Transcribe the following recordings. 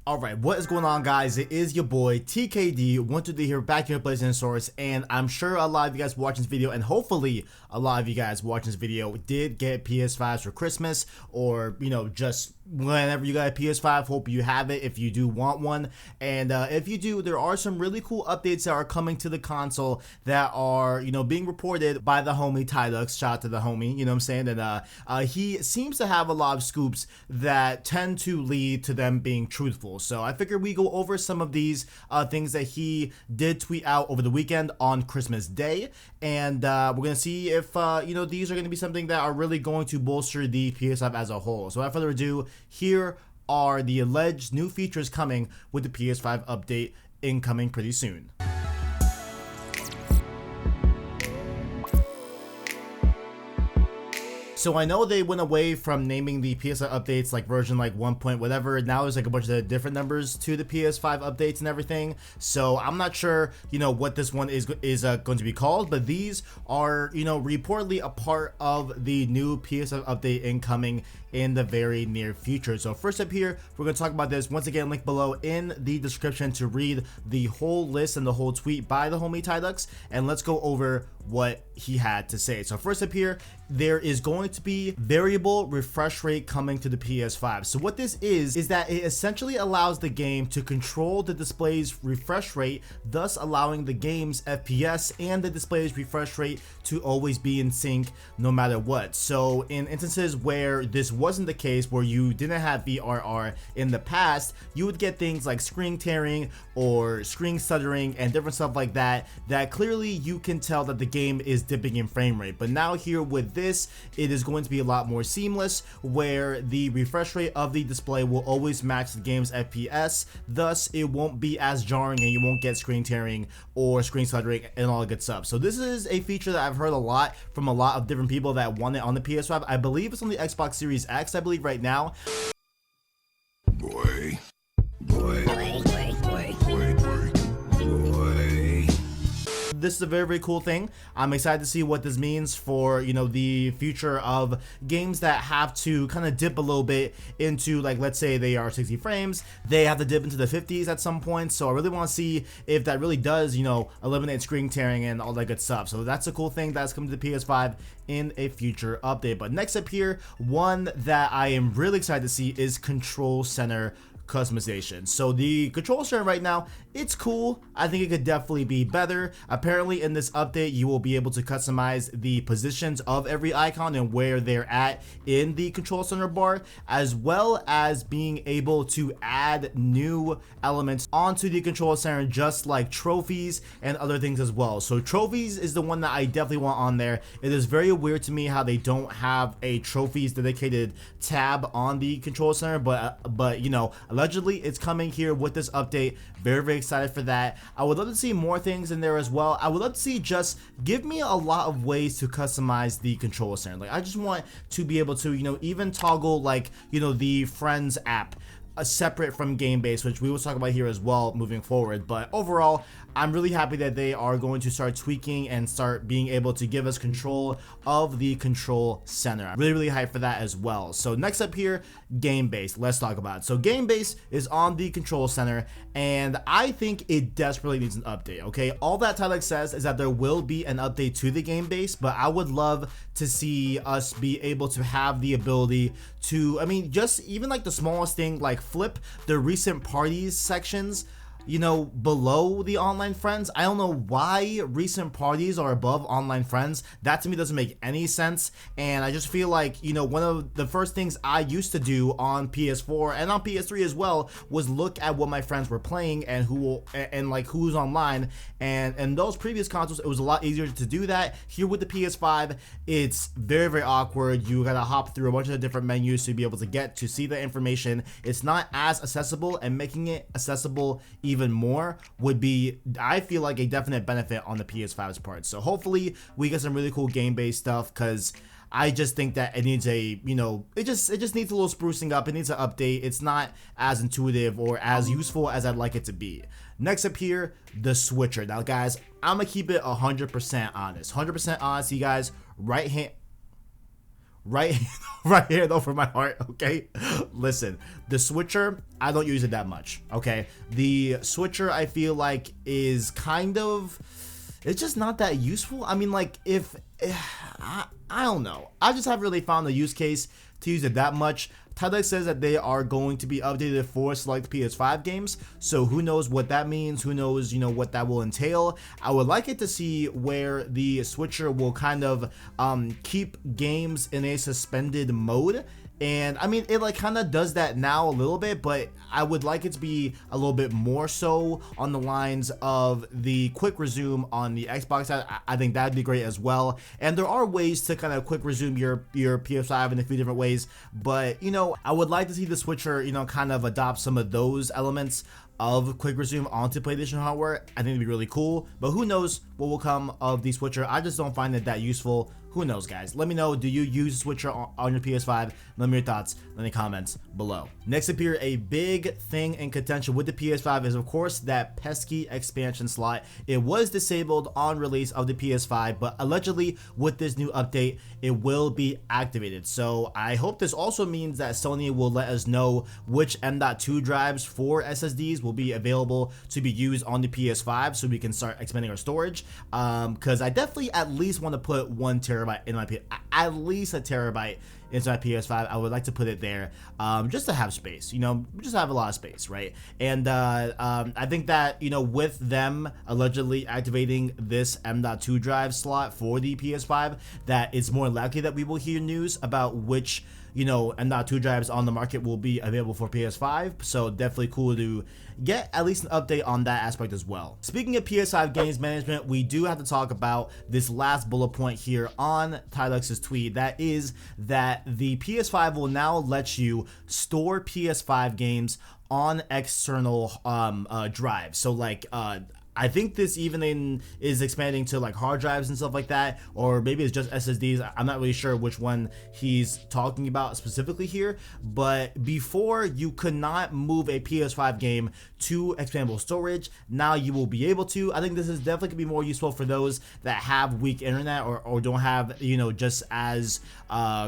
Alright, what is going on, guys? It is your boy TKD123 here, back here at PlayStation Source, and I'm sure a lot of you guys watching this video, and hopefully a lot of you guys watching this video did get PS5s for Christmas, or just whenever you got a PS5. Hope you have it if you do want one, and if you do, there are some really cool updates that are coming to the console that are being reported by the homie Tidux. Shout out to the homie, you know what I'm saying? And he seems to have a lot of scoops that tend to lead to them being truthful. So I figured we go over some of these things that he did tweet out over the weekend on Christmas Day, and we're gonna see if these are gonna be something that are really going to bolster the PS5 as a whole. So without further ado, here are the alleged new features coming with the PS5 update incoming pretty soon. So I know they went away from naming the PS5 updates like version like 1 point whatever. Now there's like a bunch of different numbers to the PS5 updates and everything. So I'm not sure, what this one is going to be called, but these are, reportedly a part of the new PS5 update incoming in the very near future. So first up here, we're going to talk about this. Once again, link below in the description to read the whole list and the whole tweet by the homie Tidux, and let's go over what he had to say. So first up here, there is going to be variable refresh rate coming to the PS5. So what this is that it essentially allows the game to control the display's refresh rate, thus allowing the game's FPS and the display's refresh rate to always be in sync no matter what. So in instances where this wasn't the case, where you didn't have VRR in the past, you would get things like screen tearing or screen stuttering and different stuff like that, that clearly you can tell that the game is dipping in frame rate. But now here with this, it is going to be a lot more seamless, where the refresh rate of the display will always match the game's FPS, thus it won't be as jarring and you won't get screen tearing or screen stuttering and all that good stuff. So this is a feature that I've heard a lot from a lot of different people that want it on the PS5. I believe it's on the Xbox Series X, I believe right now. This is a very, very cool thing. I'm excited to see what this means for, the future of games that have to kind of dip a little bit into, like, let's say they are 60 frames, they have to dip into the 50s at some point. So I really want to see if that really does, eliminate screen tearing and all that good stuff. So that's a cool thing that's coming to the PS5 in a future update. But next up here, one that I am really excited to see is Control Center customization. So the control center right now, it's cool. I think it could definitely be better. Apparently in this update, you will be able to customize the positions of every icon and where they're at in the control center bar, as well as being able to add new elements onto the control center, just like trophies and other things as well. So trophies is the one that I definitely want on there. It is very weird to me how they don't have a trophies dedicated tab on the control center, but allegedly it's coming here with this update. Very, very excited for that. I would love to see more things in there as well. I would love to see, just give me a lot of ways to customize the control center. Like, I just want to be able to, even toggle, like, the Friends app separate from game base, which we will talk about here as well moving forward. But overall, I'm really happy that they are going to start tweaking and start being able to give us control of the control center. I'm really, really hyped for that as well. So next up here, game base. Let's talk about it. So game base is on the control center, and I think it desperately needs an update. Okay, all that Tidux says is that there will be an update to the game base, but I would love to see us be able to have the ability to, just even like the smallest thing, like flip the recent parties sections below the online friends. I don't know why recent parties are above online friends. That to me doesn't make any sense. And I just feel like, one of the first things I used to do on PS4 and on PS3 as well was look at what my friends were playing and who's online. And those previous consoles, it was a lot easier to do that. Here with the PS5, it's very, very awkward. You gotta hop through a bunch of different menus to be able to see the information. It's not as accessible, and making it accessible even more would be, I feel like, a definite benefit on the PS5's part. So hopefully we get some really cool game-based stuff, because I just think that it needs a, it just needs a little sprucing up. It needs an update. It's not as intuitive or as useful as I'd like it to be. Next up here, the switcher. Now guys, I'm gonna keep it 100% honest. 100% honest, you guys. right right here over my heart, okay? Listen, the switcher, I don't use it that much, okay? The switcher, I feel like, is kind of, it's just not that useful. I mean, like, if I don't know, I just haven't really found a use case to use it that much. Tidec says that they are going to be updated for select PS5 games, so who knows what that means, who knows, you know, what that will entail. I would like it to see where the switcher will kind of keep games in a suspended mode. And I mean, it like kind of does that now a little bit, but I would like it to be a little bit more so on the lines of the quick resume on the Xbox side. I think that'd be great as well. And there are ways to kind of quick resume your PS5 in a few different ways, but you know, I would like to see the switcher, you know, kind of adopt some of those elements of quick resume onto PlayStation hardware. I think it'd be really cool, but who knows what will come of the switcher. I just don't find it that useful. Who knows, guys? Let me know, do you use Switcher on your PS5? Let me know your thoughts in the comments below. Next up here, a big thing in contention with the PS5 is, of course, that pesky expansion slot. It was disabled on release of the PS5, but allegedly with this new update, it will be activated. So I hope this also means that Sony will let us know which M.2 drives for SSDs will be available to be used on the PS5 so we can start expanding our storage. Because I definitely at least want to put 1 terabyte in my at least a terabyte into my PS5. I would like to put it there just to have space, you know, just have a lot of space, right? And I think that, you know, with them allegedly activating this M.2 drive slot for the PS5, that it's more likely that we will hear news about which, you know, M.2 drives on the market will be available for PS5. So definitely cool to get at least an update on that aspect as well. Speaking of PS5 games management, we do have to talk about this last bullet point here on Tidex's tweet. That is that the PS5 will now let you store PS5 games on external drives. So like I think this even is expanding to like hard drives and stuff like that, or maybe it's just SSDs. I'm not really sure which one he's talking about specifically here, but before you could not move a PS5 game to expandable storage. Now you will be able to. I think this is definitely gonna be more useful for those that have weak internet or don't have, you know, just as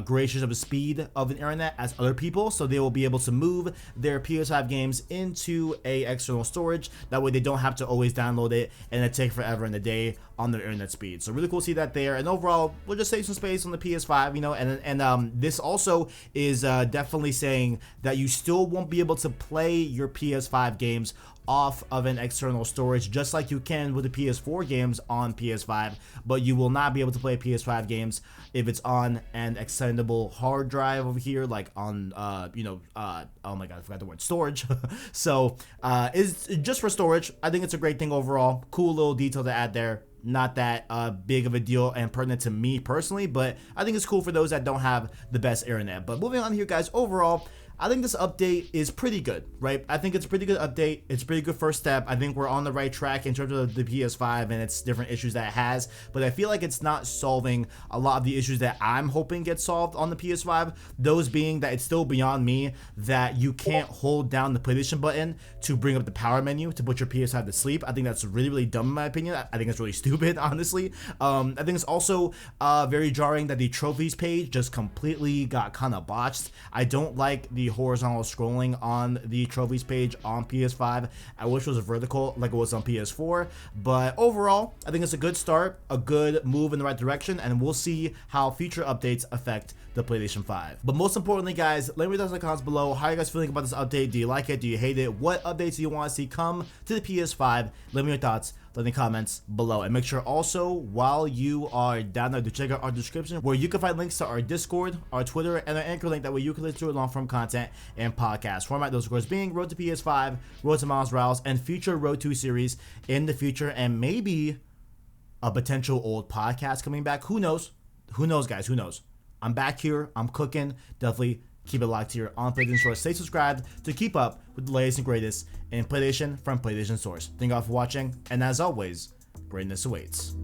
gracious of a speed of an internet as other people, so they will be able to move their PS5 games into a external storage. That way they don't have to always download it and it take forever in a day on their internet speed. So really cool to see that there, and overall we'll just save some space on the PS5, you know. And this also is definitely saying that you still won't be able to play your PS5 games off of an external storage just like you can with the PS4 games on PS5, but you will not be able to play PS5 games if it's on an extendable hard drive over here, like on you know, oh my god, I forgot the word, storage. So it's just for storage. I think it's a great thing overall. Cool little detail to add there. Not that big of a deal and pertinent to me personally, but I think it's cool for those that don't have the best internet. But moving on here, guys, overall I think this update is pretty good, right? I think it's a pretty good update. It's a pretty good first step. I think we're on the right track in terms of the PS5 and its different issues that it has, but I feel like it's not solving a lot of the issues that I'm hoping get solved on the PS5. Those being that it's still beyond me that you can't hold down the PlayStation button to bring up the power menu to put your PS5 to sleep. I think that's really, really dumb in my opinion. I think it's really stupid, honestly. I think it's also very jarring that the trophies page just completely got kind of botched. I don't like the horizontal scrolling on the trophies page on PS5. I wish it was vertical like it was on PS4, but overall I think it's a good start, a good move in the right direction, and we'll see how future updates affect the PlayStation 5. But most importantly, guys, let me know in the comments below how you guys feeling about this update. Do you like it? Do you hate it? What updates do you want to see come to the PS5? Let me know your thoughts in the comments below, and make sure also while you are down there to check out our description where you can find links to our Discord, our Twitter, and our Anchor link. That way you can listen to long form content and podcast format. Those of course being Road to PS5, Road to Miles Morales, and future Road 2 series in the future, and maybe a potential old podcast coming back. Who knows? Who knows, guys? Who knows? I'm back here. I'm cooking. Definitely keep it locked here on PlayStation Source. Stay subscribed to keep up with the latest and greatest in PlayStation from PlayStation Source. Thank you all for watching, and as always, greatness awaits.